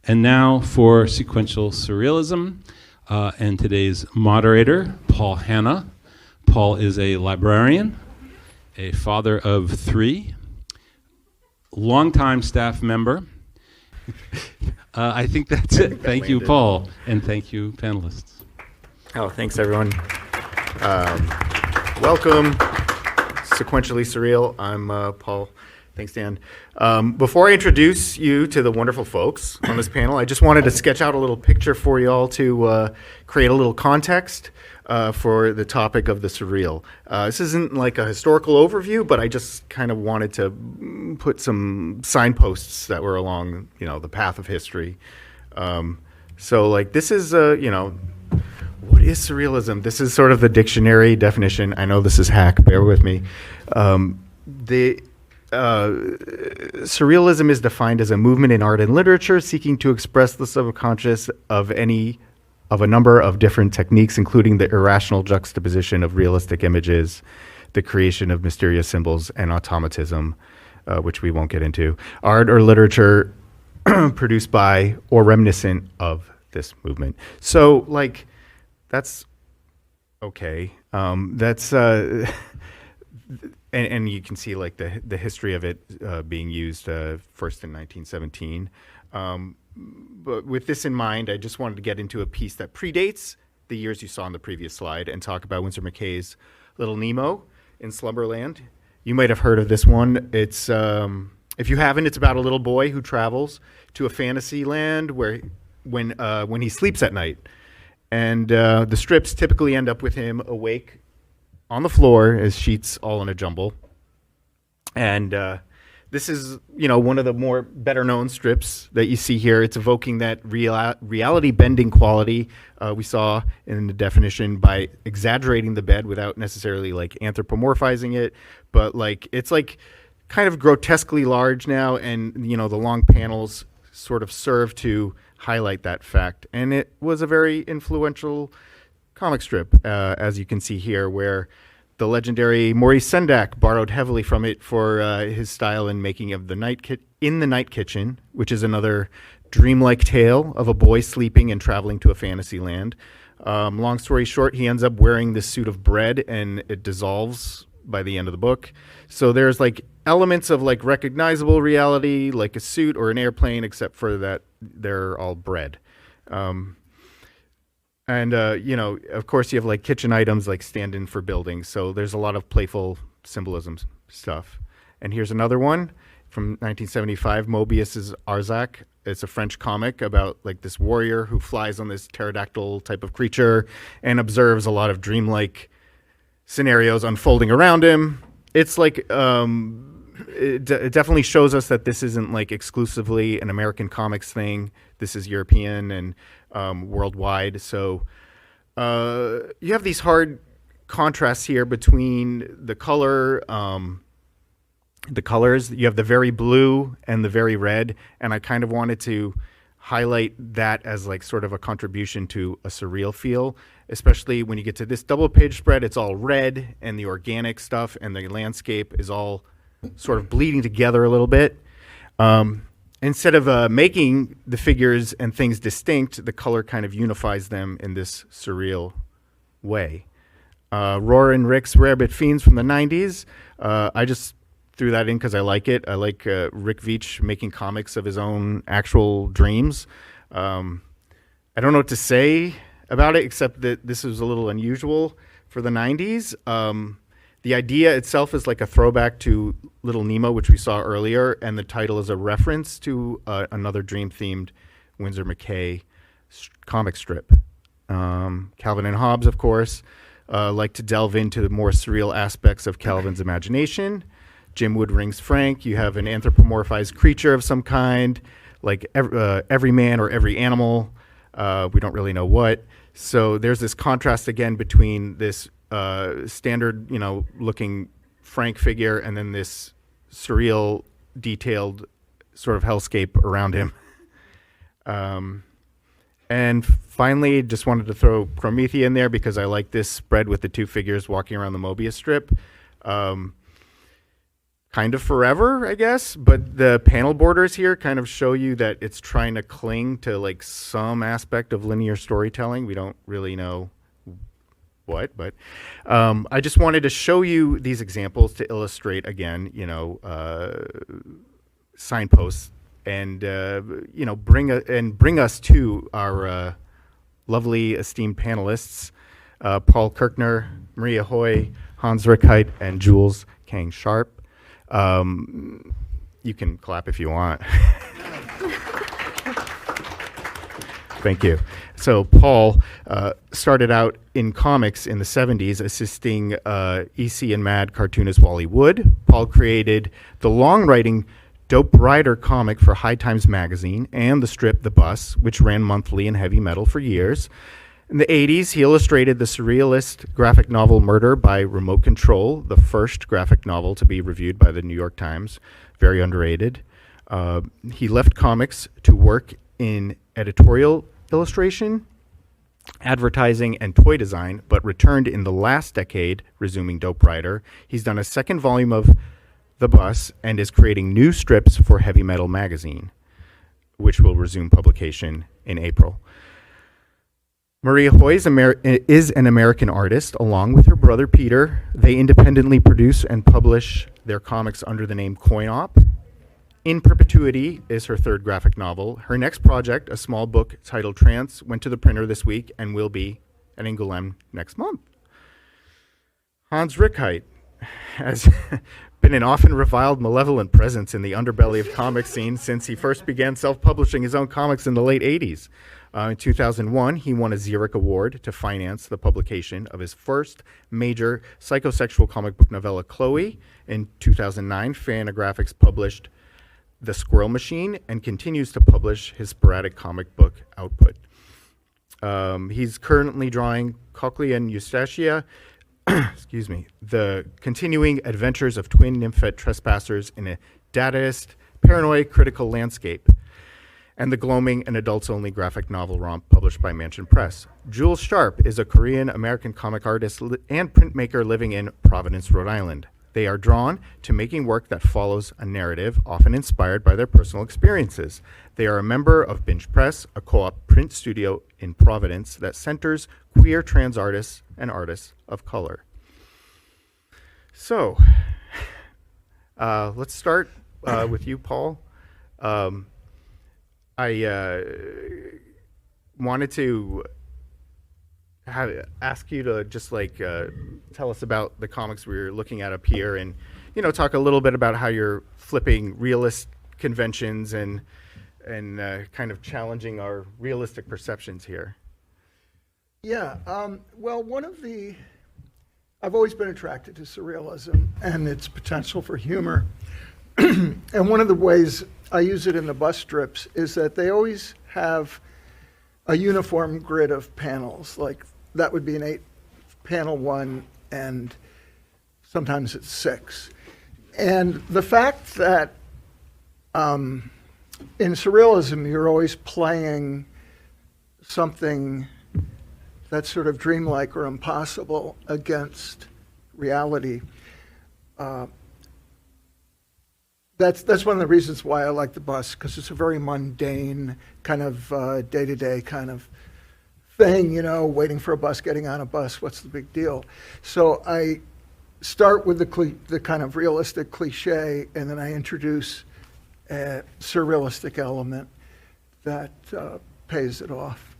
And now for sequential surrealism, and today's moderator, Paul Hanna. Paul is a librarian, a father of 3, longtime staff member. I think that's it. Thank you, Paul, and thank you, panelists. Oh, thanks, everyone. Welcome, Sequentially Surreal. I'm Paul. Thanks, Dan. Before I introduce you to the wonderful folks on this panel, I just wanted to sketch out a little picture for you all to create a little context for the topic of the surreal. This isn't like a historical overview, but I just kind of wanted to put some signposts that were along, the path of history. So, like, this is, what is surrealism? This is sort of the dictionary definition. I know this is hack. Bear with me. Surrealism is defined as a movement in art and literature seeking to express the subconscious of a number of different techniques, including the irrational juxtaposition of realistic images, the creation of mysterious symbols, and automatism, which we won't get into. Art or literature produced by or reminiscent of this movement. So, like, that's okay. And you can see, like, the history of it being used first in 1917. But with this in mind, I just wanted to get into a piece that predates the years you saw on the previous slide and talk about Winsor McCay's Little Nemo in Slumberland. You might have heard of this one. It's if you haven't, it's about a little boy who travels to a fantasy land when he sleeps at night. And the strips typically end up with him awake on the floor as sheets all in a jumble. And this is, one of the more better known strips that you see here. It's evoking that reality bending quality we saw in the definition by exaggerating the bed without necessarily like anthropomorphizing it. But like, it's like kind of grotesquely large now. And, the long panels sort of serve to highlight that fact. And it was a very influential comic strip, as you can see here, where the legendary Maurice Sendak borrowed heavily from it for his style in making of the Night Kitchen, which is another dreamlike tale of a boy sleeping and traveling to a fantasy land. Long story short, he ends up wearing this suit of bread, and it dissolves by the end of the book. So there's like elements of like recognizable reality, like a suit or an airplane, except for that they're all bread. And, of course, you have, like, kitchen items, like, stand-in for buildings. So there's a lot of playful symbolism stuff. And here's another one from 1975, Mobius's Arzac. It's a French comic about, like, this warrior who flies on this pterodactyl type of creature and observes a lot of dreamlike scenarios unfolding around him. It's, like, it definitely shows us that this isn't, like, exclusively an American comics thing. This is European and worldwide. So you have these hard contrasts here between the colors. You have the very blue and the very red, and I kind of wanted to highlight that as like sort of a contribution to a surreal feel, especially when you get to this double page spread. It's all red, and the organic stuff and the landscape is all sort of bleeding together a little bit. Instead of making the figures and things distinct, the color kind of unifies them in this surreal way. Roar and Rick's Rarebit Fiends from the 90s. I just threw that in because I like it. I like Rick Veitch making comics of his own actual dreams. I don't know what to say about it, except that this was a little unusual for the 90s. The idea itself is like a throwback to Little Nemo, which we saw earlier, and the title is a reference to another dream-themed Winsor McCay comic strip. Calvin and Hobbes, of course, like to delve into the more surreal aspects of Calvin's imagination. Jim Woodring's Frank, you have an anthropomorphized creature of some kind, like every man or every animal. We don't really know what. So there's this contrast again between this standard, looking Frank figure and then this surreal, detailed sort of hellscape around him. And finally, just wanted to throw Promethea in there because I like this spread with the 2 figures walking around the Mobius strip. kind of forever, I guess. But the panel borders here kind of show you that it's trying to cling to like some aspect of linear storytelling. We don't really know what, but I just wanted to show you these examples to illustrate again, signposts and bring us to our lovely esteemed panelists, Paul Kirchner, Maria Hoey, Hans Rickheit, and Jules Kang Sharpe. You can clap if you want. Thank you. So Paul started out in comics in the 70s, assisting EC and Mad cartoonist Wally Wood. Paul created the long-writing Dope Rider comic for High Times magazine and the strip The Bus, which ran monthly in heavy metal for years. In the 80s, he illustrated the surrealist graphic novel Murder by Remote Control, the first graphic novel to be reviewed by the New York Times. Very underrated. He left comics to work in editorial illustration, advertising, and toy design, but returned in the last decade, resuming Dope Rider. He's done a second volume of The Bus and is creating new strips for Heavy Metal magazine, which will resume publication in April. Maria Hoey is an American artist, along with her brother Peter. They independently produce and publish their comics under the name Coin Op. In Perpetuity is her third graphic novel. Her next project, a small book titled Trance, went to the printer this week and will be at Ingolem next month. Hans Rickheit has been an often reviled, malevolent presence in the underbelly of comic scene since he first began self-publishing his own comics in the late 80s. In 2001, he won a Xeric Award to finance the publication of his first major psychosexual comic book novella, Chloe. In 2009, Fantagraphics published The Squirrel Machine and continues to publish his sporadic comic book output. He's currently drawing Cochlea and Eustacia, excuse me, the continuing adventures of twin nymphette trespassers in a dadaist, paranoid, critical landscape, and the gloaming and adults-only graphic novel romp published by Mansion Press. Jules Sharpe is a Korean-American comic artist and printmaker living in Providence, Rhode Island. They are drawn to making work that follows a narrative, often inspired by their personal experiences. They are a member of Binge Press, a co-op print studio in Providence that centers queer trans artists and artists of color. So, let's start with you, Paul. I wanted to ask you to just tell us about the comics we were looking at up here, and talk a little bit about how you're flipping realist conventions and kind of challenging our realistic perceptions here. Yeah. Well, I've always been attracted to surrealism and its potential for humor. And one of the ways I use it in the bus strips is that they always have a uniform grid of panels. Like that would be an 8-panel one, and sometimes it's 6. And the fact that in surrealism you're always playing something that's sort of dreamlike or impossible against reality. That's one of the reasons why I like the bus, because it's a very mundane kind of day-to-day kind of thing, waiting for a bus, getting on a bus, what's the big deal? So I start with the kind of realistic cliche, and then I introduce a surrealistic element that pays it off.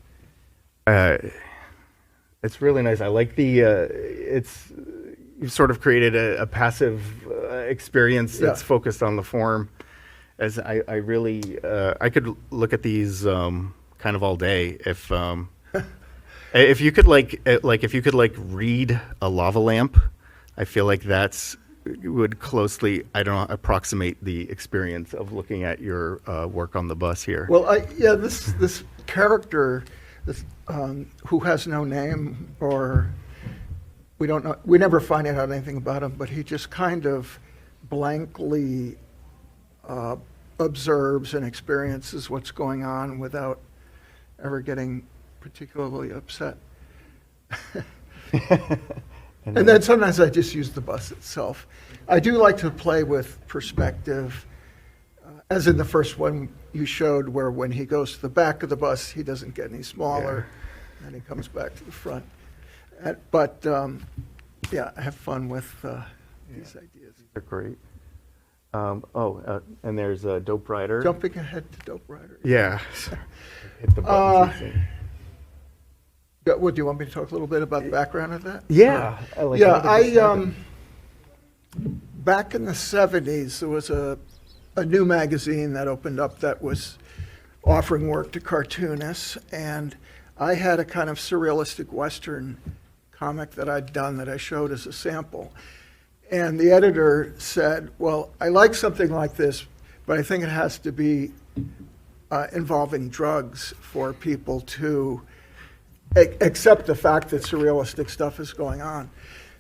It's really nice. I like you've sort of created a passive experience that's focused on the form. As I really, I could look at these kind of all day if you could read a lava lamp. I feel like would closely, approximate the experience of looking at your work on the bus here. Well, this character, who has no name, or we don't know, we never find out anything about him, but he just kind of blankly observes and experiences what's going on without ever getting particularly upset. And then sometimes I just use the bus itself. I do like to play with perspective, as in the first one you showed, where when he goes to the back of the bus, he doesn't get any smaller, and he comes back to the front. But yeah, I have fun with these ideas. They're great. And there's a Dope Rider. Jumping ahead to Dope Rider. Yeah. Hit the buttons. What, do you want me to talk a little bit about the background of that? Yeah. Back in the 70s, there was a new magazine that opened up that was offering work to cartoonists, and I had a kind of surrealistic Western comic that I'd done that I showed as a sample. And the editor said, well, I like something like this, but I think it has to be involving drugs for people to accept the fact that surrealistic stuff is going on.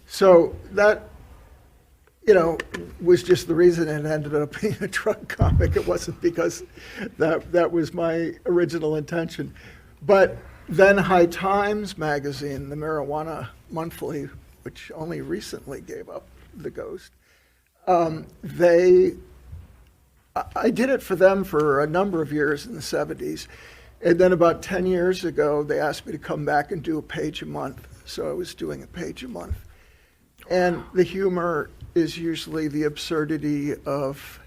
So that, was just the reason it ended up being a drug comic. It wasn't because that was my original intention. But then High Times magazine, the marijuana monthly, which only recently gave up the ghost, I did it for them for a number of years in the 70s. And then about 10 years ago, they asked me to come back and do a page a month. So I was doing a page a month. And the humor is usually the absurdity of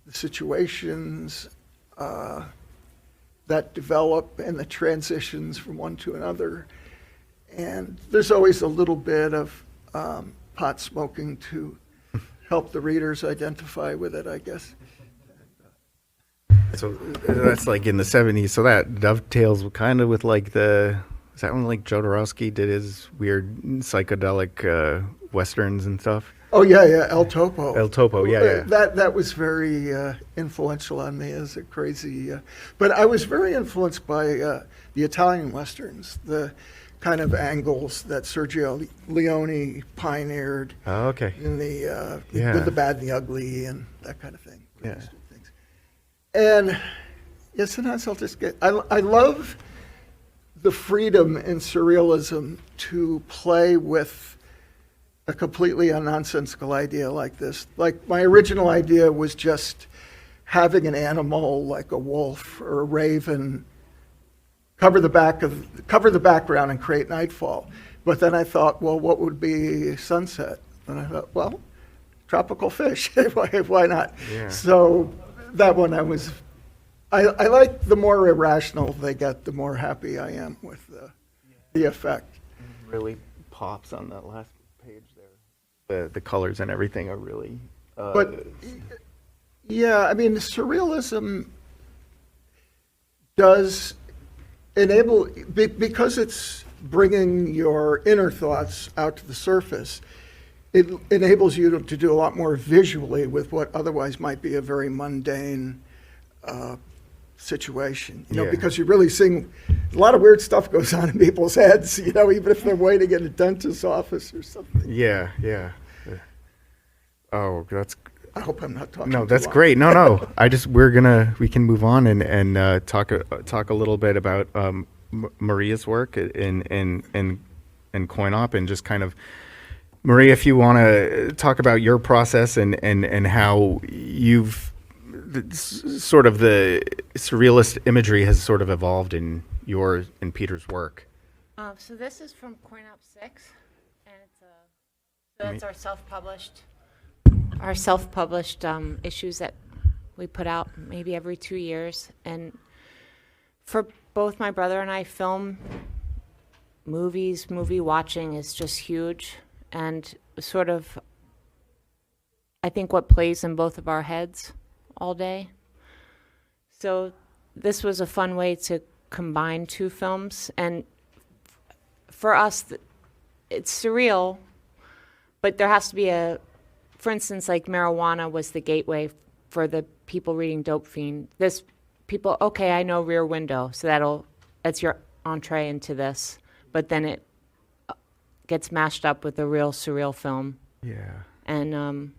the situations that develop and the transitions from one to another. And there's always a little bit of pot smoking to help the readers identify with it, I guess. So that's like in the 70s. So that dovetails kind of with like is that when like Jodorowsky did his weird psychedelic westerns and stuff? Oh, yeah, El Topo. El Topo, yeah. That was very influential on me as a crazy... but I was very influenced by the Italian westerns, the kind of angles that Sergio Leone pioneered. Oh, okay. In the Good, the Bad, and the Ugly, and that kind of thing. Yeah. And yes, sometimes I'll just I love the freedom in surrealism to play with a completely nonsensical idea like this. Like my original idea was just having an animal like a wolf or a raven cover the background and create nightfall. But then I thought, well, what would be sunset? And I thought, well, tropical fish. Why not? Yeah. So that one I like the more irrational they get, the more happy I am with the effect. Really pops on that last page there. The colors and everything are really... but, yeah, I mean, surrealism does enable, because it's bringing your inner thoughts out to the surface, it enables you to do a lot more visually with what otherwise might be a very mundane situation, because you're really seeing a lot of weird stuff goes on in people's heads, even if they're waiting in a dentist's office or something. Yeah. Oh, I hope I'm not talking. No, too that's long. great. No. We can move on and talk a little bit about Maria's work in Coin Op, and just kind of, Maria, if you want to talk about your process and how you've sort of the surrealist imagery has sort of evolved in Peter's work. So this is from Coin Op 6, and it's our self-published issues that we put out maybe every 2 years. And for both my brother and I, movie watching is just huge, and sort of, I think, what plays in both of our heads all day. So this was a fun way to combine two films. And for us, it's surreal, but there has to be for instance, like marijuana was the gateway for the people reading Dope Fiend. Okay, I know Rear Window, so that's your entree into this. But then it gets mashed up with a real surreal film. Yeah. And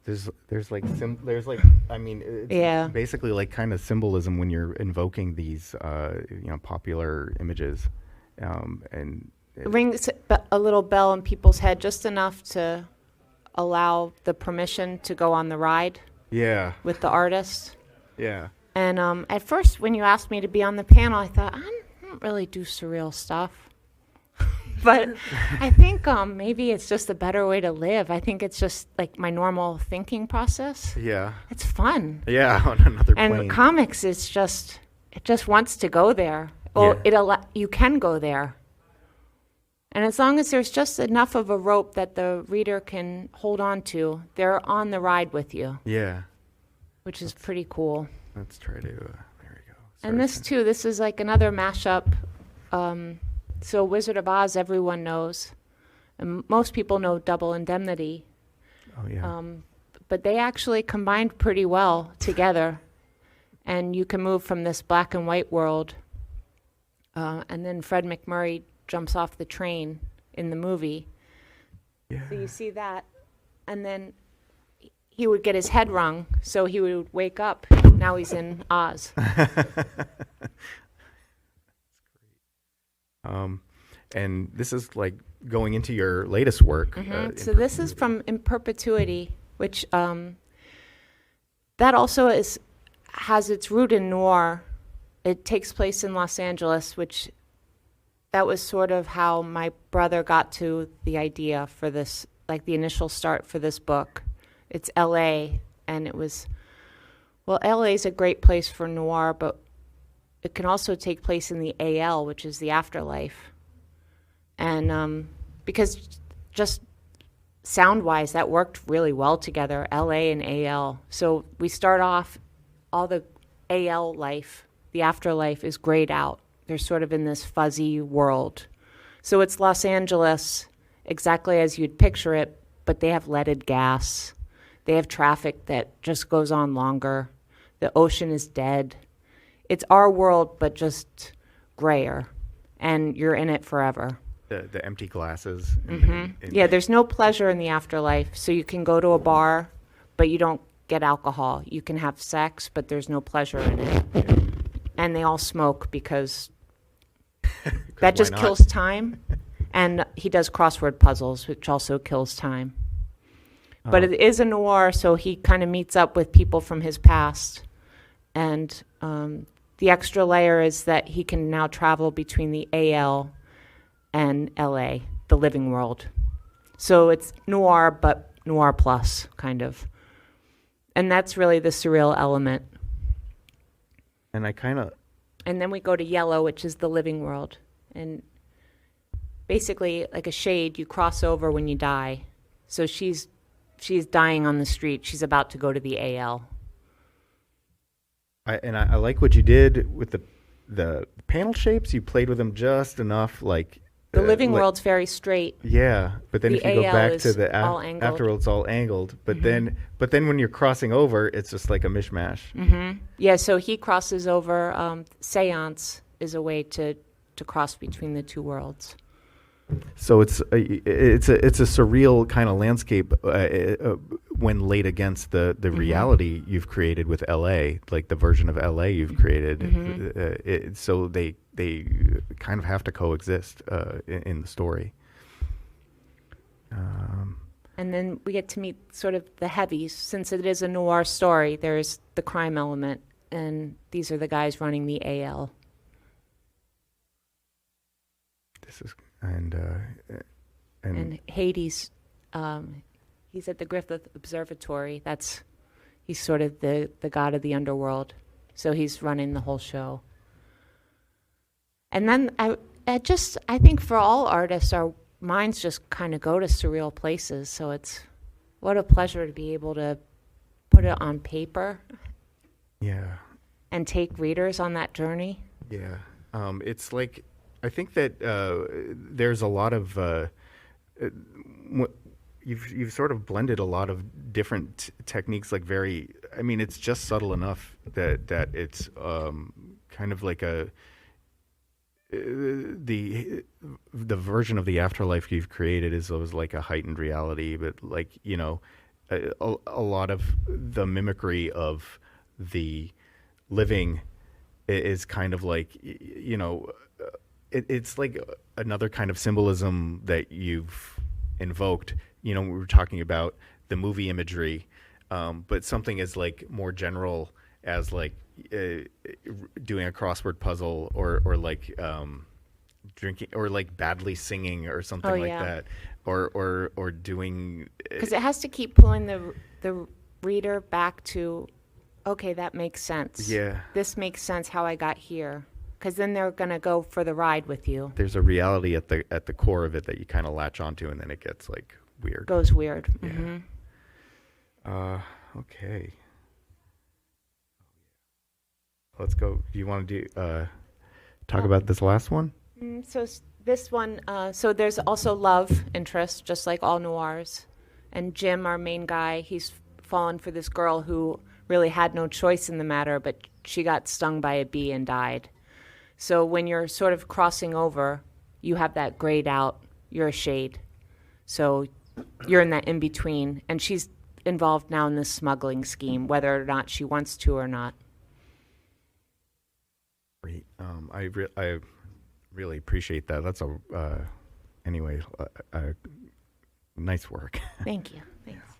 there's yeah, basically like kind of symbolism when you're invoking these popular images, and rings a little bell in people's head, just enough to allow the permission to go on the ride Yeah. with the artist. Yeah. And at first, when you asked me to be on the panel, I thought, I don't really do surreal stuff. But I think maybe it's just a better way to live. I think it's just like my normal thinking process. Yeah. It's fun. Yeah. On another And plane. comics is just, it just wants to go there. Or you can go there. And as long as there's just enough of a rope that the reader can hold on to, they're on the ride with you, Yeah. which is pretty cool. Let's try to. There we go. And this too, this is like another mashup. So Wizard of Oz, everyone knows. And most people know Double Indemnity. Oh yeah. But they actually combined pretty well together. And you can move from this black and white world. And then Fred McMurray jumps off the train in the movie. Yeah. So you see that. And then he would get his head wrung, so he would wake up. Now he's in Oz. And this is like going into your latest work. So this is from In Perpetuity, which that also has its root in noir. It takes place in Los Angeles, which that was sort of how my brother got to the idea for this, like the initial start for this book. It's L.A., and it was, well, L.A. is a great place for noir, but it can also take place in the A.L., which is the afterlife. And because just sound-wise, that worked really well together, L.A. and A.L. So we start off, all the A.L. life, the afterlife is grayed out. They're sort of in this fuzzy world. So it's Los Angeles, exactly as you'd picture it, but they have leaded gas. They have traffic that just goes on longer. The ocean is dead. It's our world, but just grayer, and you're in it forever. The empty glasses. Yeah, there's no pleasure in the afterlife. So you can go to a bar, but you don't get alcohol. You can have sex, but there's no pleasure in it. And they all smoke because that just kills time. And he does crossword puzzles, which also kills time. But it is a noir, so he kind of meets up with people from his past. And the extra layer is that he can now travel between the AL and LA, the living world. So it's noir, but noir plus, kind of. And that's really the surreal element. And I kind of. And then we go to yellow, which is the living world. And basically, like a shade, you cross over when you die. So she's dying on the street. She's about to go to the AL. I like what you did with the panel shapes. You played with them just enough, like. The living world's very straight. Yeah, but then The if you go AL back is to the all angled. afterworld, it's all angled. But then when you're crossing over, it's just like a mishmash. Yeah, so he crosses over. Seance is a way to cross between the two worlds. So it's a surreal kind of landscape when laid against the reality you've created with LA, like the version of LA you've created. So they kind of have to coexist in the story. And then we get to meet sort of the heavies. Since it is a noir story, there's the crime element, and these are the guys running the AL. This is and Hades, he's at the Griffith Observatory. He's sort of the god of the underworld. So he's running the whole show. And then I think for all artists, our minds just kind of go to surreal places. So it's what a pleasure to be able to put it on paper. Yeah. And take readers on that journey. Yeah. It's like, I think that there's a lot of you've sort of blended a lot of different techniques. Like it's just subtle enough that it's kind of like the version of the afterlife you've created is always like a heightened reality, but like a lot of the mimicry of the living is kind of like it's like another kind of symbolism that you've invoked. You know, we were talking about the movie imagery, but something as like more general as like doing a crossword puzzle or like drinking or like badly singing or something like that, or doing because it has to keep pulling the reader back to, okay, that makes sense. Yeah, this makes sense how I got here, because then they're gonna go for the ride with you. there's a reality at the core of it that you kind of latch onto, and then it gets like weird. Goes weird. Yeah. Mm-hmm. Okay. Let's go. Do you want to talk about this last one? This one, so there's also love interest, just like all noirs. And Jim, our main guy, he's fallen for this girl who really had no choice in the matter, but she got stung by a bee and died. So when you're sort of crossing over, you have that grayed out, you're a shade. So you're in that in-between, and she's involved now in this smuggling scheme, whether or not she wants to or not. Great. I really appreciate that. That's anyway, nice work. Thank you. Thanks.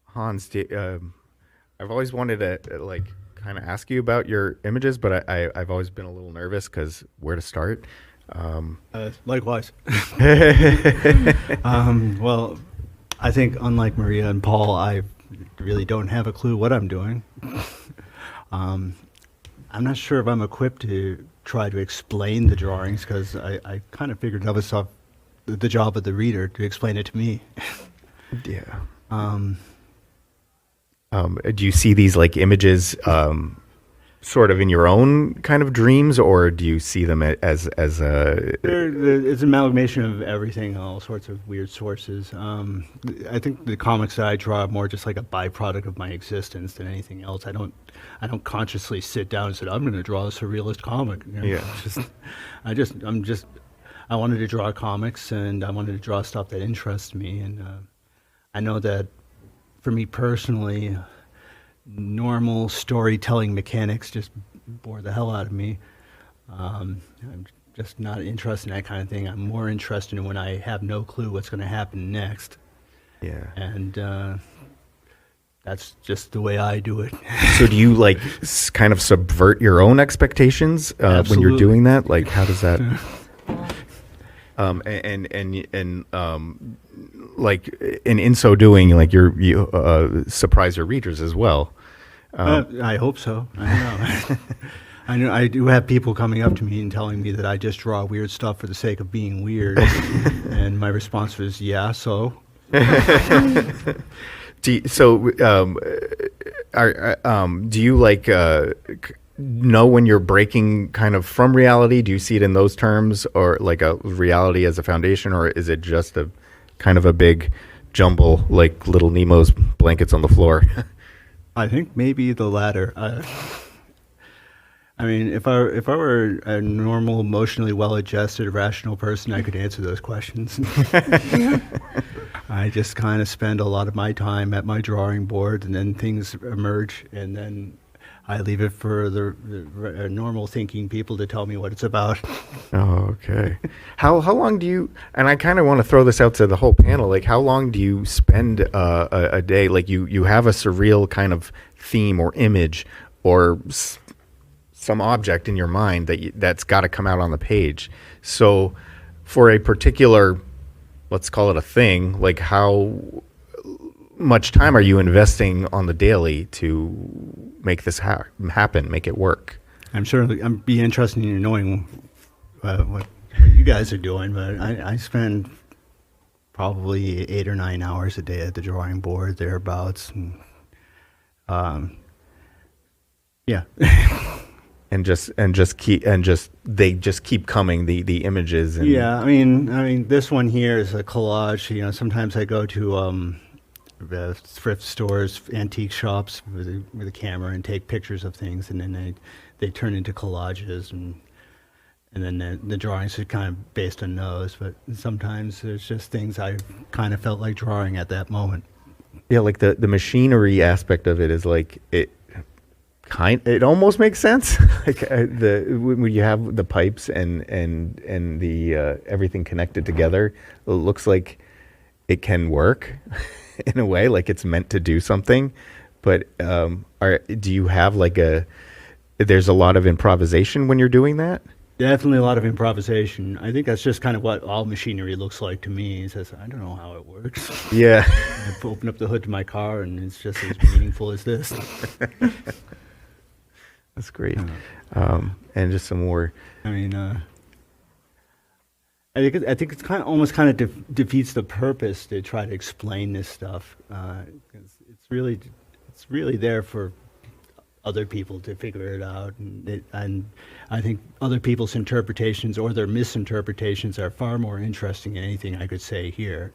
Hans, I've always wanted to like kind of ask you about your images, but I've always been a little nervous because where to start. Likewise. Well, I think unlike Maria and Paul, I really don't have a clue what I'm doing. I'm not sure if I'm equipped to try to explain the drawings because I kind of figured that was the job of the reader to explain it to me. Yeah. Do you see these like images sort of in your own kind of dreams, or do you see them as a? It's an amalgamation of everything, all sorts of weird sources. I think the comics that I draw are more just like a byproduct of my existence than anything else. I don't consciously sit down and say I'm going to draw a surrealist comic. You know? Yeah. I wanted to draw comics, and I wanted to draw stuff that interests me, and I know that for me personally, normal storytelling mechanics just bore the hell out of me. I'm just not interested in that kind of thing. I'm more interested in when I have no clue what's going to happen next. Yeah. And that's just the way I do it. So do you like kind of subvert your own expectations when you're doing that? Like, how does that? Like, in so doing, like you surprise your readers as well. I hope so. I don't know. I know I do have people coming up to me and telling me that I just draw weird stuff for the sake of being weird, and my response was, "Yeah, so." Do you like know when you're breaking kind of from reality? Do you see it in those terms, or like a reality as a foundation, or is it just a kind of a big jumble like Little Nemo's blankets on the floor? I think maybe the latter. I mean, if I were a normal, emotionally well-adjusted, rational person, I could answer those questions. I just kind of spend a lot of my time at my drawing board, and then things emerge, and then I leave it for the normal thinking people to tell me what it's about. Oh, okay. How long do you, and I kind of want to throw this out to the whole panel, like how long do you spend a day? Like you have a surreal kind of theme or image or some object in your mind that's got to come out on the page. So for a particular, let's call it a thing, like how much time are you investing on the daily to make this happen, make it work? I'd be interested in knowing what you guys are doing, but I spend probably 8 or 9 hours a day at the drawing board, thereabouts, and yeah. and they just keep coming, the images. And yeah, I mean, this one here is a collage. You know, sometimes I go to thrift stores, antique shops with a camera and take pictures of things, and then they turn into collages, and then the drawings are kind of based on those. But sometimes there's just things I kind of felt like drawing at that moment. Yeah, like the machinery aspect of it is like it It almost makes sense. Like when you have the pipes and the everything connected together, it looks like it can work in a way, like it's meant to do something. But do you have there's a lot of improvisation when you're doing that? Definitely a lot of improvisation. I think that's just kind of what all machinery looks like to me. It says, I don't know how it works. Yeah. I open up the hood to my car and it's just as meaningful as this. That's great. And just some more. I mean, I think it's almost defeats the purpose to try to explain this stuff. 'Cause it's really there for other people to figure it out, and I think other people's interpretations or their misinterpretations are far more interesting than anything I could say here.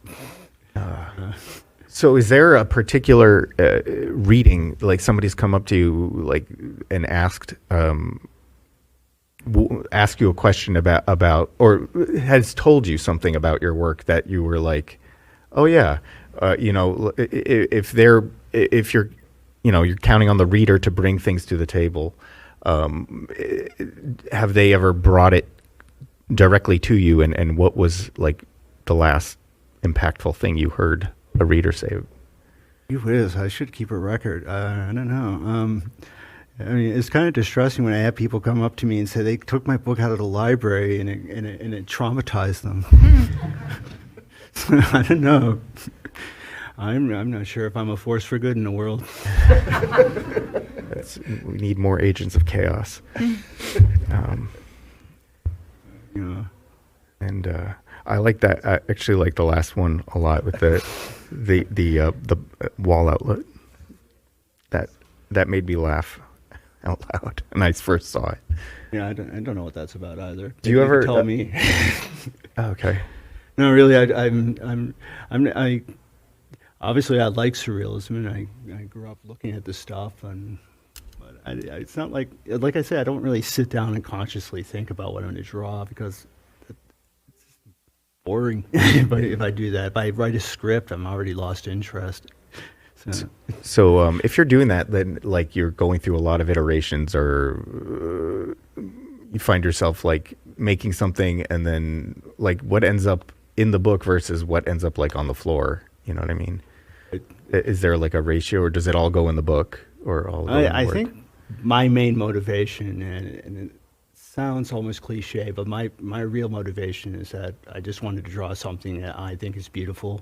So is there a particular reading, like somebody's come up to you and asked ask you a question about or has told you something about your work that you were like, oh yeah, if you're you're counting on the reader to bring things to the table, have they ever brought it directly to you, and what was like the last impactful thing you heard a reader say? Gee whiz, I should keep a record. I don't know. I mean, it's kind of distressing when I have people come up to me and say they took my book out of the library and it traumatized them. I don't know. I'm not sure if I'm a force for good in the world. We need more agents of chaos. And I like that. I actually like the last one a lot with the wall outlet. That made me laugh out loud when I first saw it. Yeah, I don't know what that's about either. Do you ever tell me? Okay. No, really, I obviously I like surrealism, and I grew up looking at this stuff, but it's not like I said, I don't really sit down and consciously think about what I'm going to draw, because it's just boring. if I do that. If I write a script, I'm already lost interest. So if you're doing that, then like you're going through a lot of iterations, or you find yourself like making something and then like what ends up in the book versus what ends up like on the floor. You know what I mean? Is there like a ratio, or does it all go in the book, or all? I think my main motivation, and it sounds almost cliche, but my real motivation is that I just wanted to draw something that I think is beautiful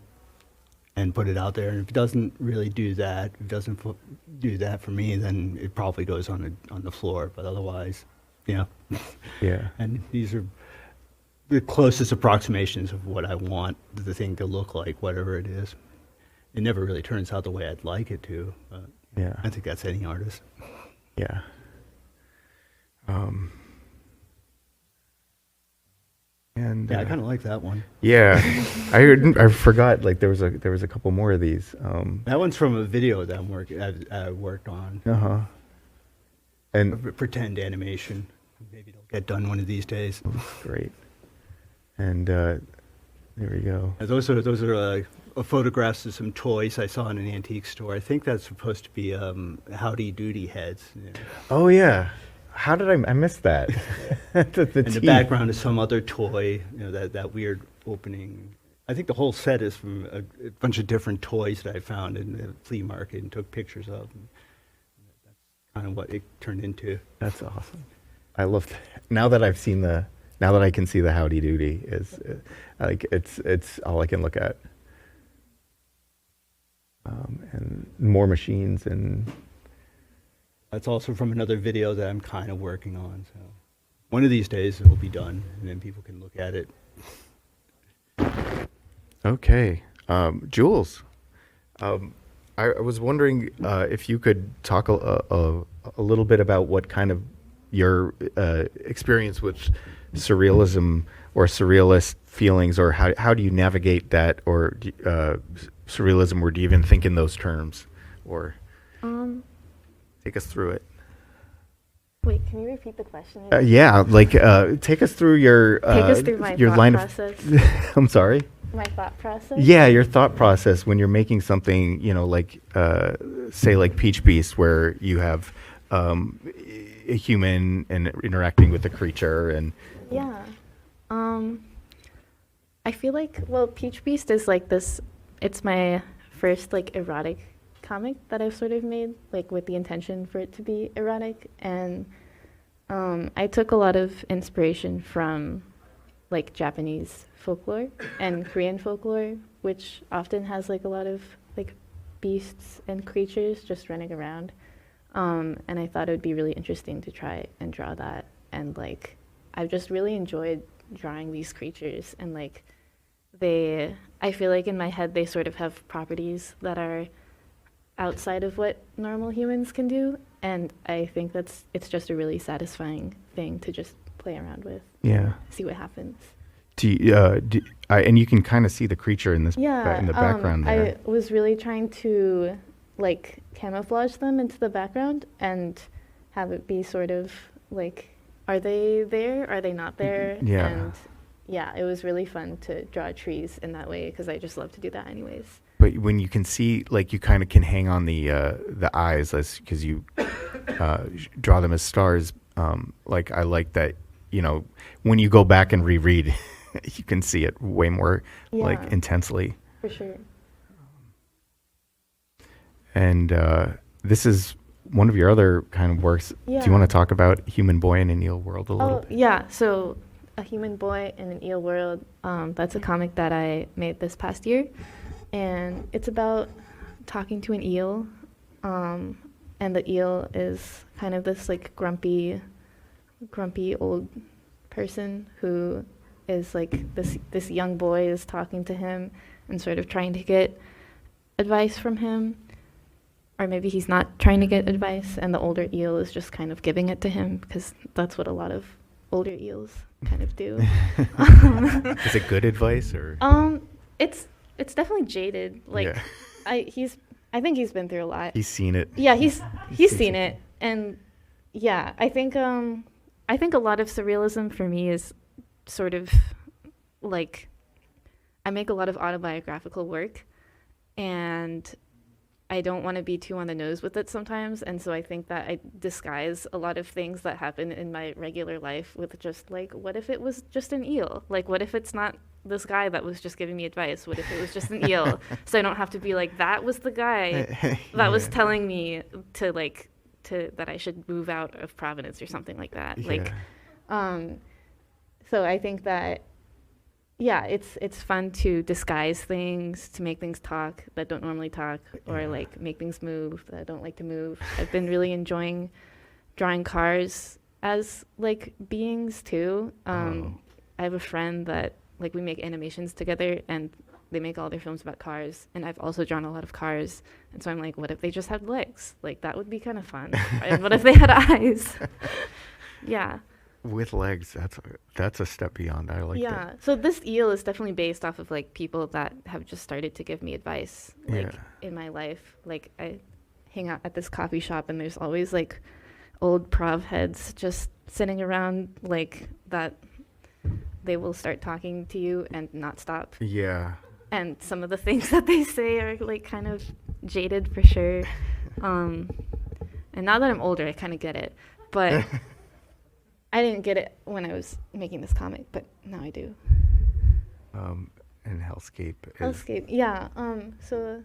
and put it out there. And if it doesn't really do that, if it doesn't do that for me, then it probably goes on the floor. But otherwise, yeah. Yeah. And these are the closest approximations of what I want the thing to look like, whatever it is. It never really turns out the way I'd like it to, but yeah, I think that's any artist. Yeah. And yeah, I kind of like that one. Yeah, I forgot. Like there was a couple more of these. That one's from a video that I worked on. And pretend animation. Maybe it'll get done one of these days. Great. And there we go. And those are photographs of some toys I saw in an antique store. I think that's supposed to be Howdy Doody heads. Yeah. Oh yeah. How did I miss that? The background is some other toy, that weird opening. I think the whole set is from a bunch of different toys that I found in the flea market and took pictures of. And that's kind of what it turned into. That's awesome. I love that. Now that I can see the Howdy Doody, is like it's all I can look at. And more machines, and that's also from another video that I'm kind of working on. So one of these days it will be done, and then people can look at it. Okay, Jules, I was wondering if you could talk a little bit about what kind of your experience with surrealism or surrealist feelings, or how do you navigate that, or surrealism, or do you even think in those terms, or take us through it? Wait, can you repeat the question? Yeah, like take us through your Take us through my your thought line process. of I'm sorry. My thought process? Yeah, your thought process when you're making something, like say like Peach Beast, where you have a human and interacting with a creature, and Yeah. I feel like, well, Peach Beast is like this, it's my first like erotic comic that I've sort of made, like with the intention for it to be erotic. And I took a lot of inspiration from like Japanese folklore and Korean folklore, which often has like a lot of like beasts and creatures just running around. And I thought it would be really interesting to try and draw that. And like, I've just really enjoyed drawing these creatures, and like I feel like in my head they sort of have properties that are outside of what normal humans can do, and I think it's just a really satisfying thing to just play around with, see what happens. And you can kind of see the creature in this Yeah, in the background there. I was really trying to like camouflage them into the background and have it be sort of like, are they there? Are they not there? Yeah. And yeah, it was really fun to draw trees in that way because I just love to do that anyways. But when you can see, like, you kind of can hang on the eyes, because you draw them as stars. Like, I like that, when you go back and reread, you can see it way more like intensely. For sure. And this is one of your other kind of works. Yeah. Do you want to talk about Human Boy in an Eel World a little bit? Yeah. So A Human Boy in an Eel World, that's a comic that I made this past year. And it's about talking to an eel. And the eel is kind of this like grumpy old person who is like this young boy is talking to him and sort of trying to get advice from him. Or maybe he's not trying to get advice, and the older eel is just kind of giving it to him, because that's what a lot of older eels kind of do. Is it good advice, or? It's definitely jaded. Like, Yeah. I think he's been through a lot. He's seen it. Yeah, he's seen it, and yeah, I think a lot of surrealism for me is sort of like, I make a lot of autobiographical work, and I don't want to be too on the nose with it sometimes, and so I think that I disguise a lot of things that happen in my regular life with just like, what if it was just an eel? Like, what if it's not this guy that was just giving me advice? What if it was just an eel? So I don't have to be like, that was the guy that was telling me that I should move out of Providence or something like that. Yeah. Like, so I think that, yeah, it's fun to disguise things, to make things talk that don't normally talk, or like make things move that don't like to move. I've been really enjoying drawing cars as like beings too. I have a friend that like we make animations together, and they make all their films about cars, and I've also drawn a lot of cars, and so I'm like, what if they just had legs? Like, that would be kind of fun. And what if they had eyes? Yeah. With legs, that's a step beyond. I like that. Yeah. So this eel is definitely based off of like people that have just started to give me advice, like in my life. Like, I hang out at this coffee shop, and there's always like old prov heads just sitting around, like that. They will start talking to you and not stop. Yeah. And some of the things that they say are like kind of jaded for sure. And now that I'm older, I kind of get it. But I didn't get it when I was making this comic, but now I do. And Hellscape. Hellscape, yeah. So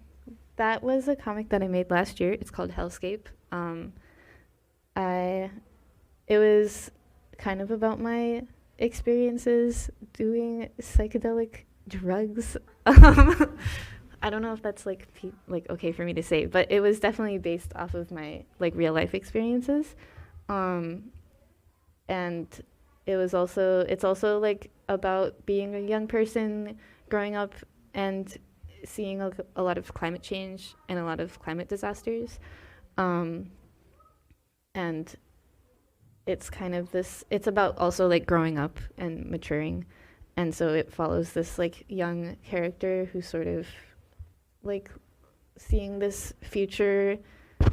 that was a comic that I made last year. It's called Hellscape. It was kind of about my experiences doing psychedelic drugs. I don't know if that's like okay for me to say, but it was definitely based off of my like real life experiences. And it's also like about being a young person growing up and seeing a lot of climate change and a lot of climate disasters. And it's kind of it's about also like growing up and maturing. And so it follows this like young character who's sort of like seeing this future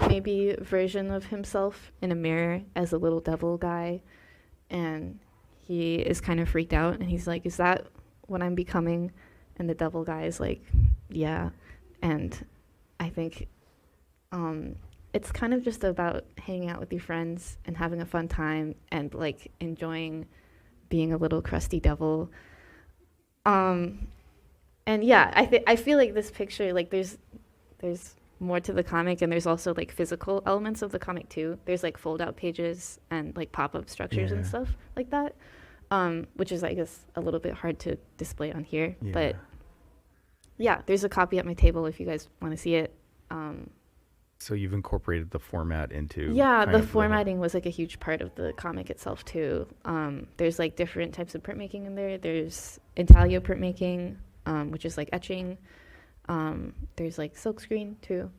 maybe version of himself in a mirror as a little devil guy. And he is kind of freaked out, and he's like, is that what I'm becoming? And the devil guy is like, yeah. And I think it's kind of just about hanging out with your friends and having a fun time and like enjoying being a little crusty devil. And yeah, I feel like this picture, like there's more to the comic, and there's also like physical elements of the comic too. There's like fold out pages and like pop up structures and stuff like that, which is, I guess, a little bit hard to display on here. Yeah. But yeah, there's a copy at my table if you guys want to see it. So you've incorporated the format into... Yeah, kind the of formatting was like a huge part of the comic itself too. There's like different types of printmaking in there. There's intaglio printmaking, which is like etching. There's like silkscreen too.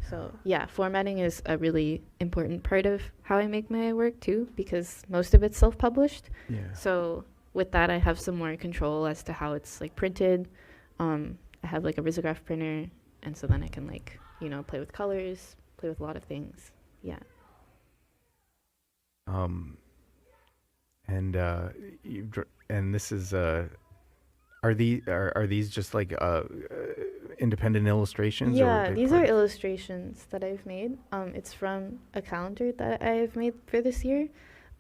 So yeah, formatting is a really important part of how I make my work too, because most of it's self-published. Yeah. So with that, I have some more control as to how it's like printed. I have like a risograph printer, and so then I can like, you know, play with colors, play with a lot of things. Yeah. And this is are these just like independent illustrations? Yeah, or these are illustrations that I've made. It's from a calendar that I've made for this year.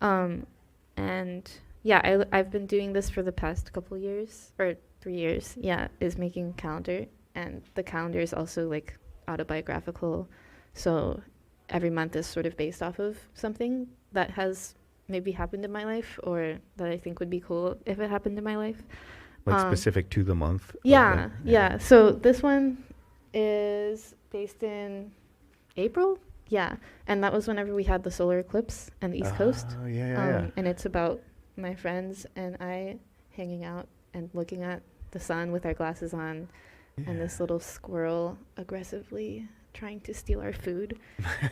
And yeah, I've been doing this for the past couple years, or 3 years, yeah, is making a calendar. And the calendar is also like autobiographical. So every month is sort of based off of something that has maybe happened in my life, or that I think would be cool if it happened in my life. like specific to the month? Yeah. So this one is based in April. Yeah. And that was whenever we had the solar eclipse on the East Coast. Oh, yeah. And it's about my friends and I hanging out and looking at the sun with our glasses on, and this little squirrel aggressively trying to steal our food.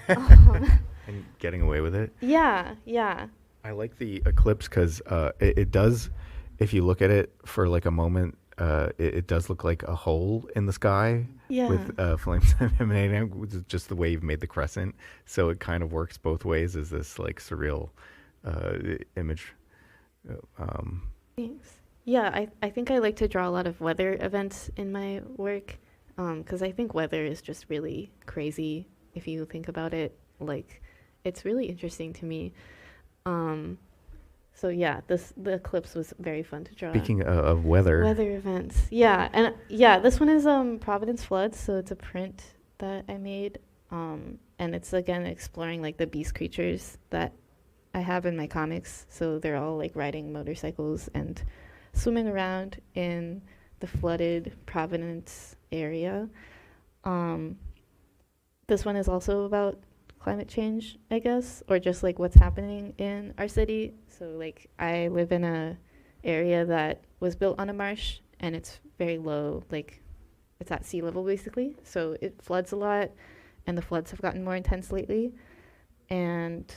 And getting away with it? Yeah. I like the eclipse because it does, if you look at it for like a moment, it does look like a hole in the sky with flames emanating, which is just the way you've made the crescent. So it kind of works both ways as this like surreal image. Thanks. Yeah, I think I like to draw a lot of weather events in my work, because I think weather is just really crazy if you think about it. Like, it's really interesting to me. So yeah, the eclipse was very fun to draw. Speaking of weather events, yeah, and yeah, this one is Providence floods, so it's a print that I made, and it's again exploring like the beast creatures that I have in my comics. So they're all like riding motorcycles and swimming around in the flooded Providence area. This one is also about climate change, I guess, or just like what's happening in our city. So like I live in a area that was built on a marsh, and it's very low, like it's at sea level basically. So it floods a lot, and the floods have gotten more intense lately. And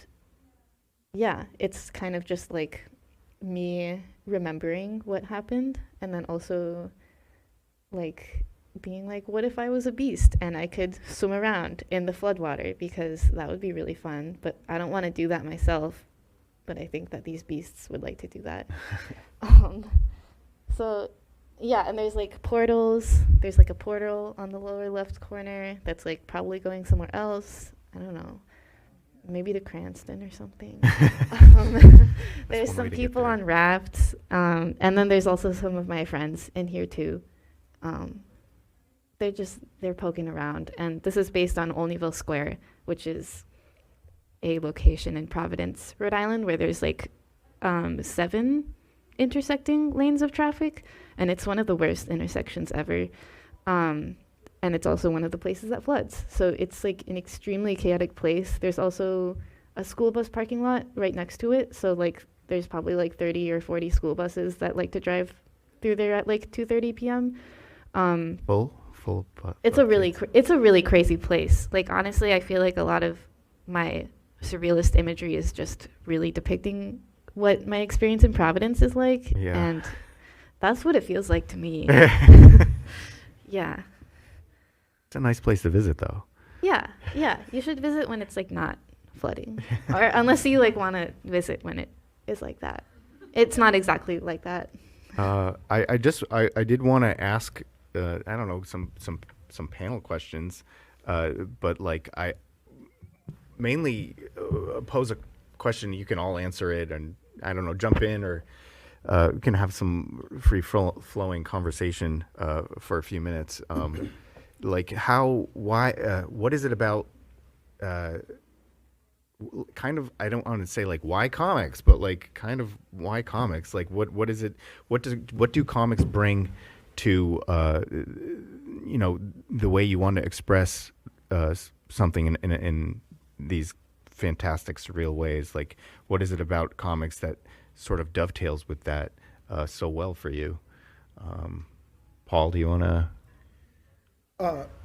yeah, it's kind of just like me remembering what happened, and then also like being like, what if I was a beast and I could swim around in the floodwater, because that would be really fun, but I don't want to do that myself, but I think that these beasts would like to do that. So yeah, and there's like portals. There's like a portal on the lower left corner that's like probably going somewhere else. I don't know, maybe to Cranston or something. There's some people on rafts, and then there's also some of my friends in here too. They're poking around, and this is based on Olneyville Square, which is a location in Providence, Rhode Island, where there's like 7 intersecting lanes of traffic, and it's one of the worst intersections ever. And it's also one of the places that floods. So it's like an extremely chaotic place. There's also a school bus parking lot right next to it. So like there's probably like 30 or 40 school buses that like to drive through there at like 2:30 p.m. Full. It's a really crazy place. Like honestly, I feel like a lot of my surrealist imagery is just really depicting what my experience in Providence is like. Yeah. And that's what it feels like to me. Yeah. It's a nice place to visit, though. Yeah. You should visit when it's like not flooding, or unless you like want to visit when it is like that. It's not exactly like that. I did want to ask, I don't know, some panel questions, but like mainly pose a question. You can all answer it, and I don't know, jump in, or we can have some free-flowing conversation for a few minutes. Like what is it about? Kind of, I don't want to say like why comics, but like kind of why comics? Like what is it? What do comics bring to the way you want to express something in these fantastic surreal ways? Like what is it about comics that sort of dovetails with that so well for you? Paul, do you want to?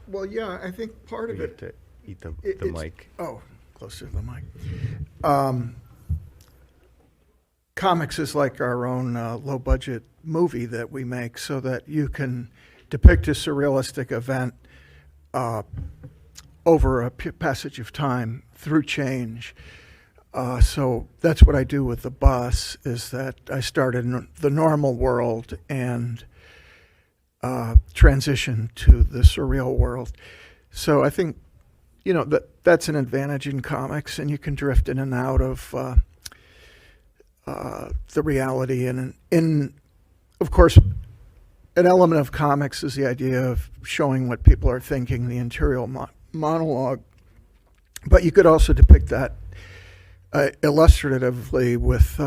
Well, yeah, I think part of it. To eat the it's- mic. Oh, closer to the mic. Comics is like our own low-budget movie that we make so that you can depict a surrealistic event over a passage of time through change. So that's what I do with the bus, is that I start in the normal world and transition to the surreal world. So I think, that's an advantage in comics, and you can drift in and out of the reality. And of course, an element of comics is the idea of showing what people are thinking, the interior monologue. But you could also depict that illustratively with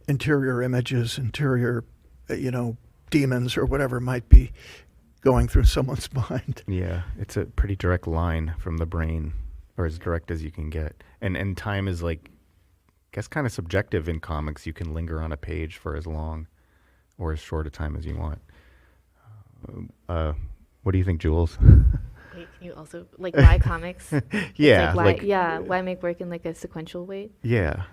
interior images, interior, demons or whatever might be going through someone's mind. Yeah, it's a pretty direct line from the brain, or as direct as you can get. And time is like, I guess, kind of subjective in comics. You can linger on a page for as long or as short a time as you want. What do you think, Jules? Wait, can you also why comics? Yeah, Why make work in like a sequential way? Yeah.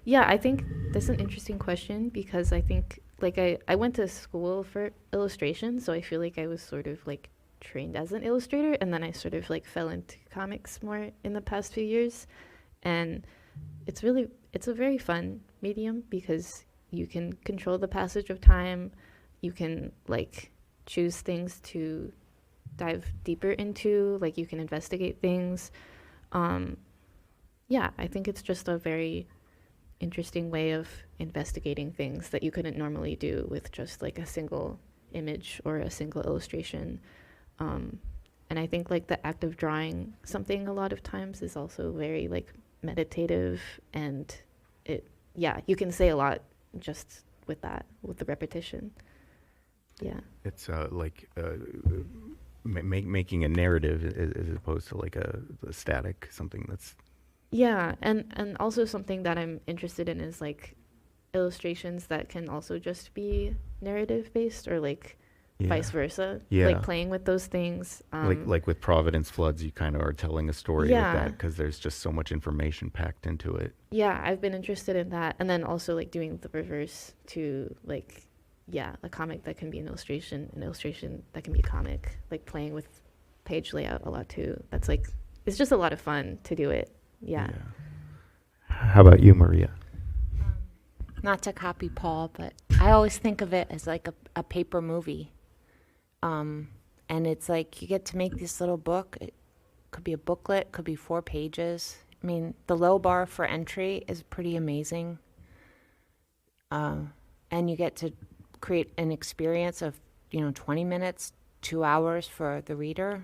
Yeah, I think that's an interesting question, because I think I went to school for illustration, so I feel like I was sort of trained as an illustrator, and then I sort of fell into comics more in the past few years. And it's a very fun medium because you can control the passage of time. You can choose things to dive deeper into, you can investigate things. Yeah, I think it's just a very interesting way of investigating things that you couldn't normally do with just a single image or a single illustration. And I think the act of drawing something a lot of times is also very meditative, and you can say a lot just with the repetition. Yeah. It's making a narrative as opposed to a static, something that's. Yeah, and also something that I'm interested in is illustrations that can also just be narrative based, or vice versa. Yeah. Playing with those things. Like with Providence Floods, you kind of are telling a story with that because there's just so much information packed into it. Yeah, I've been interested in that, and then also doing the reverse to a comic that can be an illustration that can be a comic. Playing with page layout a lot too. That's it's just a lot of fun to do it. Yeah. How about you, Maria? Not to copy Paul, but I always think of it as a paper movie. And it's you get to make this little book. It could be a booklet, could be 4 pages. I mean, the low bar for entry is pretty amazing. And you get to create an experience of, 20 minutes, 2 hours for the reader,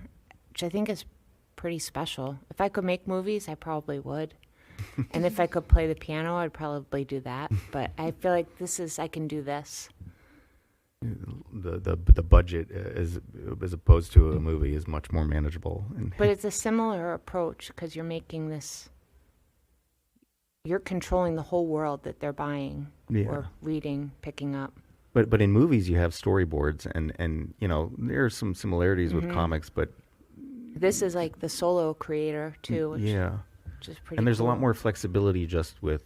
which I think is pretty special. If I could make movies, I probably would. And if I could play the piano, I'd probably do that. But I feel I can do this. The budget as opposed to a movie is much more manageable. But it's a similar approach because you're making this. You're controlling the whole world that they're buying or reading, picking up. But in movies you have storyboards, and there are some similarities with comics, but this is the solo creator too. Which is pretty. And there's cool. a lot more flexibility just with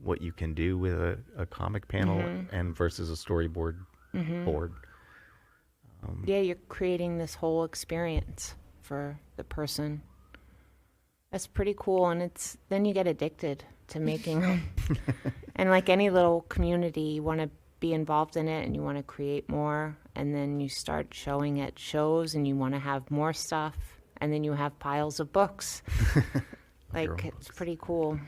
what you can do with a comic panel and versus a storyboard board. You're creating this whole experience for the person. That's pretty cool, and then you get addicted to making them. And any little community, you want to be involved in it, and you want to create more, and then you start showing at shows, and you want to have more stuff, and then you have piles of books. Your own It's books. pretty cool.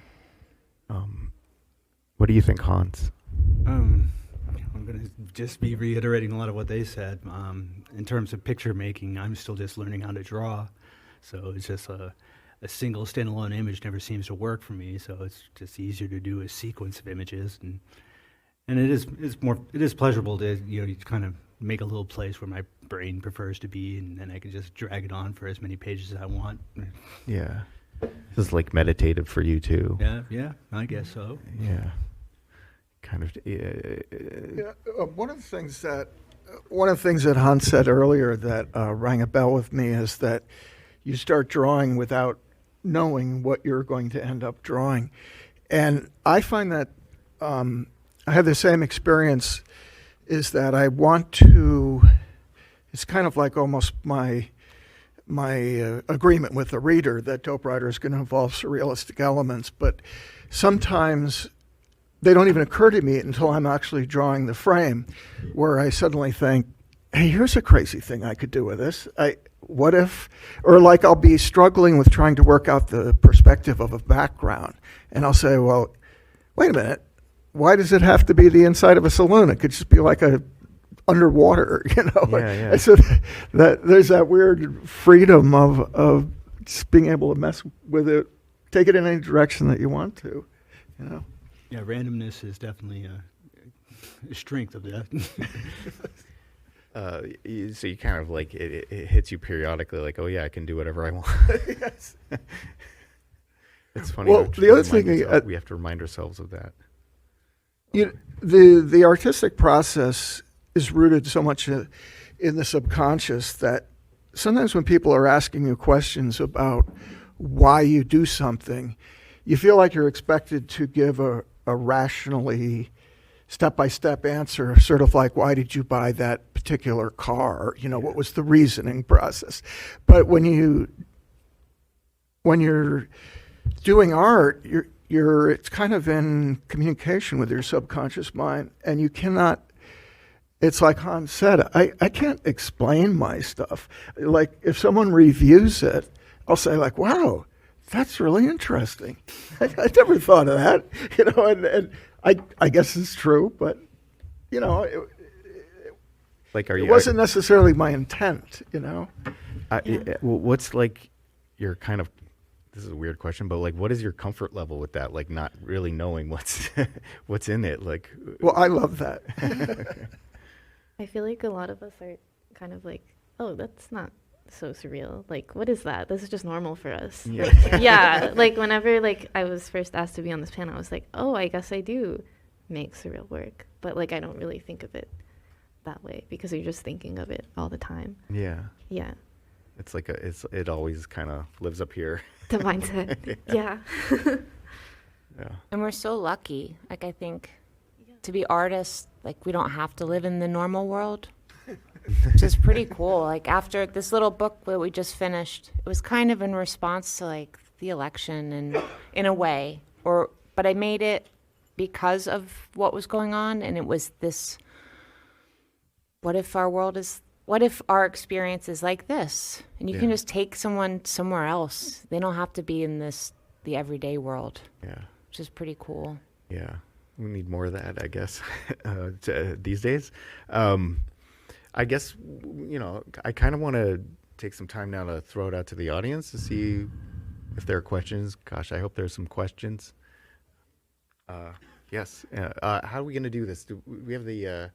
What do you think, Hans? I'm going to just be reiterating a lot of what they said. In terms of picture making, I'm still just learning how to draw. So it's just a single standalone image never seems to work for me. So it's just easier to do a sequence of images. And it is pleasurable to, you kind of make a little place where my brain prefers to be, and then I can just drag it on for as many pages as I want. Yeah. This is like meditative for you too. Yeah, I guess so. Yeah. Kind of. Yeah, one of the things that Hans said earlier that rang a bell with me is that you start drawing without knowing what you're going to end up drawing, and I find that I have the same experience. Is that I want to? It's kind of like almost my agreement with the reader that Dope Rider is going to involve surrealistic elements, but sometimes they don't even occur to me until I'm actually drawing the frame, where I suddenly think, hey, here's a crazy thing I could do with this. What if, or like I'll be struggling with trying to work out the perspective of a background, and I'll say, well, wait a minute, why does it have to be the inside of a saloon? It could just be like a underwater, Yeah. So that there's that weird freedom of just being able to mess with it, take it in any direction that you want to, Yeah, randomness is definitely a strength of that. So you kind of like it hits you periodically, like, oh yeah, I can do whatever I want. Yes. It's funny. Well, how the other thing we have to remind ourselves of that. The artistic process is rooted so much in the subconscious that sometimes when people are asking you questions about why you do something, you feel like you're expected to give a rationally step-by-step answer, sort of like, why did you buy that particular car? What was the reasoning process? But when you're doing art, it's kind of in communication with your subconscious mind, and you cannot. It's like Hans said, I can't explain my stuff. Like, if someone reviews it, I'll say, like, wow, that's really interesting. I never thought of that, and I guess it's true, but, it wasn't necessarily my intent, What's like your kind of, this is a weird question, but like, what is your comfort level with that? Like, not really knowing what's in it. Like, well, I love that. I feel like a lot of us are kind of like, oh, that's not so surreal. Like, what is that? This is just normal for us. Yeah. Yeah, like whenever like I was first asked to be on this panel, I was like, oh, I guess I do make surreal work. But like I don't really think of it that way because you're just thinking of it all the time. yeah, Yeah. it's like it always kind of lives up here. The mindset. Yeah. Yeah. And we're so lucky. Like, I think to be artists, like, we don't have to live in the normal world, which is pretty cool. Like, after this little book that we just finished, it was kind of in response to, like, the election and in a way, but I made it because of what was going on, and it was this, what if our experience is like this? And you can just take someone somewhere else. They don't have to be in the everyday world, Yeah. which is pretty cool. Yeah. We need more of that, I guess, these days. I guess, I kind of want to take some time now to throw it out to the audience to see if there are questions. Gosh, I hope there's some questions. Yes. How are we going to do this? Do we have the,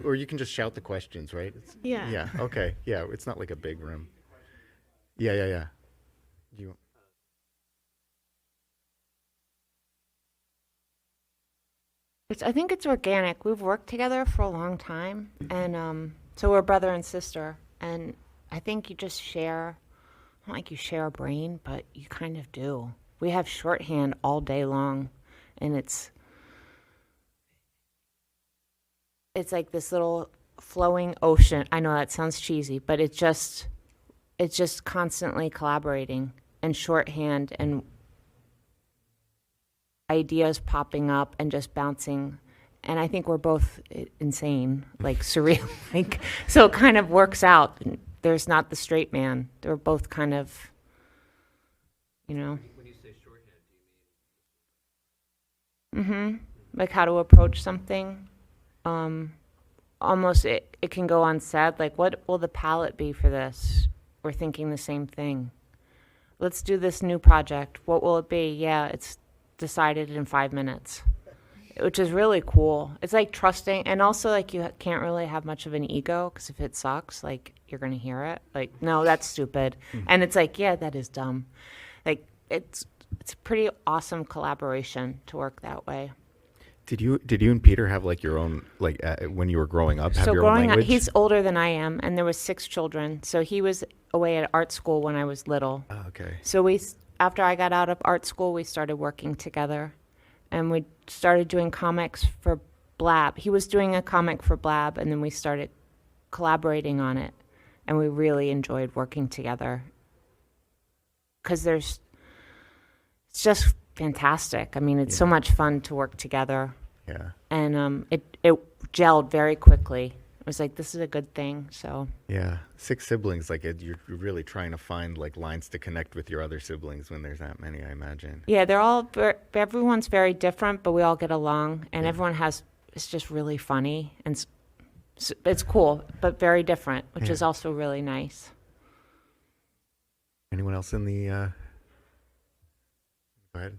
or you can just shout the questions, right? Yeah. Yeah. Okay. Yeah. It's not like a big room. Yeah. You. I think it's organic. We've worked together for a long time, and so we're brother and sister. And I think you just share, not like you share a brain, but you kind of do. We have shorthand all day long, and it's like this little flowing ocean. I know that sounds cheesy, but it's just constantly collaborating and shorthand and ideas popping up and just bouncing. And I think we're both insane, like surreal, like, so it kind of works out. there's not the straight man. They're both kind of, you know. When you say shorthand, do you mean? Like how to approach something. Almost it can go unsaid. Like, what will the palette be for this? We're thinking the same thing. Let's do this new project. What will it be? Yeah, it's decided in 5 minutes, which is really cool. It's like trusting, and also like you can't really have much of an ego, because if it sucks, like you're gonna hear it. Like, no, that's stupid, and it's like, yeah, that is dumb. Like it's a pretty awesome collaboration to work that way. Did you and Peter have like your own, like when you were growing up, have So your own growing up, language? he's older than I am, and there was 6 children. So he was away at art school when I was little. Oh, okay. So after I got out of art school, we started working together, and we started doing comics for Blab. He was doing a comic for Blab, and then we started collaborating on it, and we really enjoyed working together. Because it's just fantastic. I mean, it's so much fun to work together. Yeah. And it gelled very quickly. It was like, this is a good thing. So Yeah. 6 siblings, like you're really trying to find like lines to connect with your other siblings when there's that many, I imagine. yeah, they're all everyone's very different, but we all get along, and everyone it's just really funny, and it's cool, but very different, which is also really nice. Anyone else in the? Go ahead.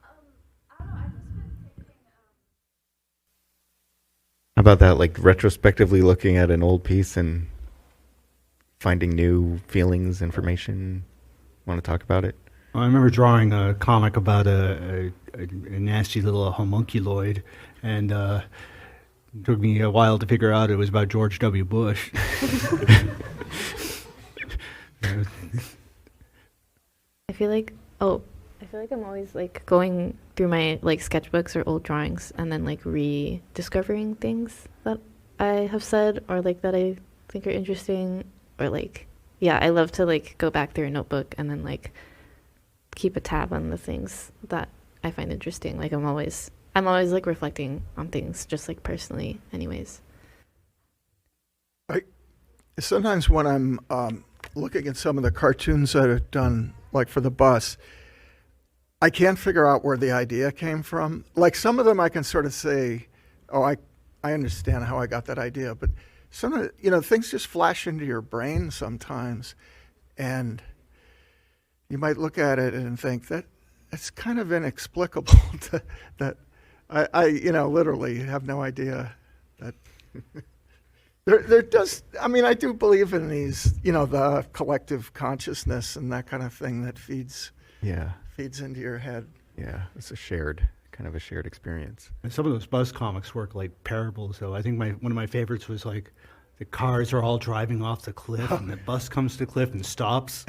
How about that? Like retrospectively looking at an old piece and finding new feelings, information. Want to talk about it? I remember drawing a comic about a nasty little homunculoid, and it took me a while to figure out it was about George W. Bush. I feel like I'm always like going through my like sketchbooks or old drawings and then like rediscovering things that I have said or like that I think are interesting, or like, yeah, I love to like go back through a notebook and then like keep a tab on the things that I find interesting. Like I'm always like reflecting on things just like personally anyways. Sometimes when I'm looking at some of the cartoons that I've done, like for the bus, I can't figure out where the idea came from. Like some of them I can sort of say, oh, I understand how I got that idea, but some of things just flash into your brain sometimes, and you might look at it and think that's kind of inexplicable. That I literally have no idea that there does. I mean, I do believe in these, the collective consciousness and that kind of thing that feeds into your head. Yeah, it's a shared experience. And some of those bus comics work like parables, though. I think one of my favorites was like the cars are all driving off the cliff, and the bus comes to the cliff and stops,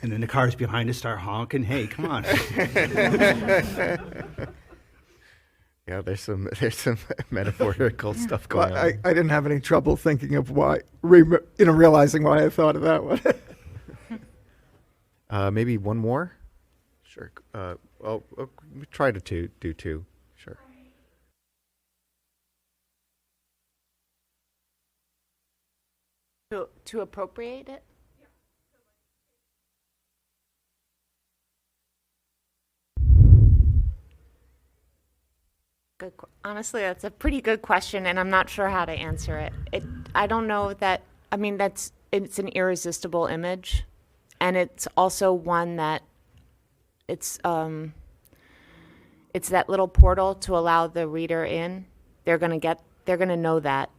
and then the cars behind us start honking. Hey, come on! Yeah, there's some metaphorical stuff going on. I didn't have any trouble thinking of why, realizing why I thought of that one. Maybe one more. Sure. Try to do 2. Sure. To appropriate it? Honestly, that's a pretty good question, and I'm not sure how to answer it. I don't know that. I mean, it's an irresistible image, and it's also one that it's that little portal to allow the reader in. They're gonna know that.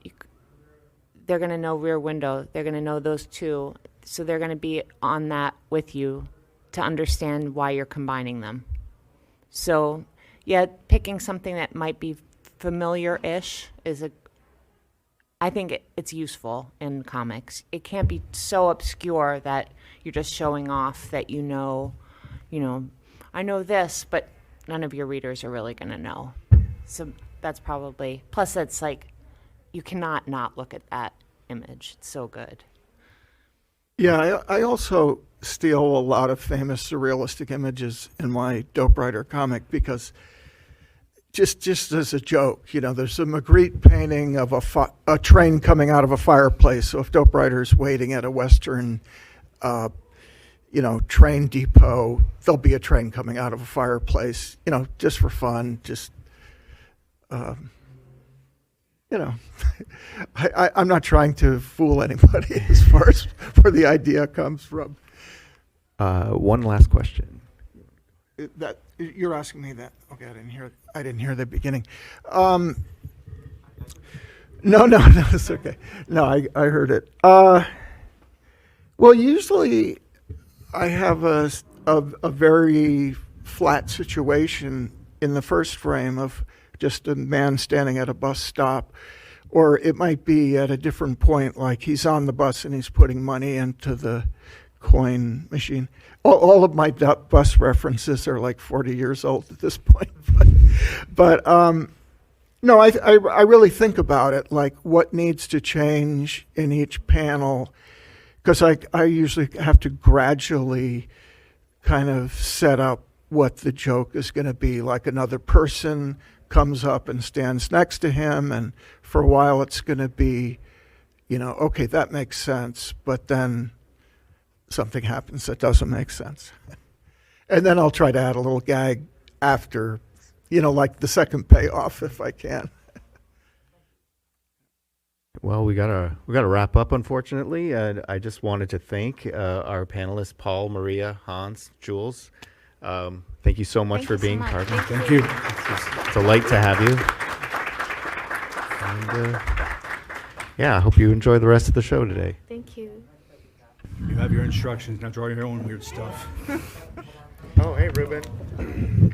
They're gonna know Rear Window. They're gonna know those two, so they're gonna be on that with you to understand why you're combining them. So. Yeah, picking something that might be familiar-ish I think it's useful in comics. It can't be so obscure that you're just showing off that I know this, but none of your readers are really going to know. So that's probably, plus it's like, you cannot not look at that image. It's so good. Yeah, I also steal a lot of famous surrealistic images in my Dope Rider comic because just as a joke, there's a Magritte painting of a train coming out of a fireplace. So if Dope Rider's waiting at a Western, train depot, there'll be a train coming out of a fireplace, just for fun, just, I'm not trying to fool anybody as far as where the idea comes from. One last question. That you're asking me that? Okay, I didn't hear the beginning. No, it's okay. No, I heard it. Well, usually I have a very flat situation in the first frame of just a man standing at a bus stop, or it might be at a different point, like he's on the bus and he's putting money into the coin machine. All of my bus references are like 40 years old at this point. But no, I really think about it, like what needs to change in each panel, because I usually have to gradually kind of set up what the joke is going to be. Like another person comes up and stands next to him, and for a while it's going to be, okay, that makes sense, but then something happens that doesn't make sense. And then I'll try to add a little gag after, like the second payoff if I can. Well, we gotta wrap up, unfortunately. I just wanted to thank our panelists, Paul, Maria, Hans, Jules. Thank you so much for being part of it. Thank you. It's a delight to have you. And yeah, I hope you enjoy the rest of the show today. Thank you. You have your instructions. Now draw your own weird stuff. Oh, hey, Ruben.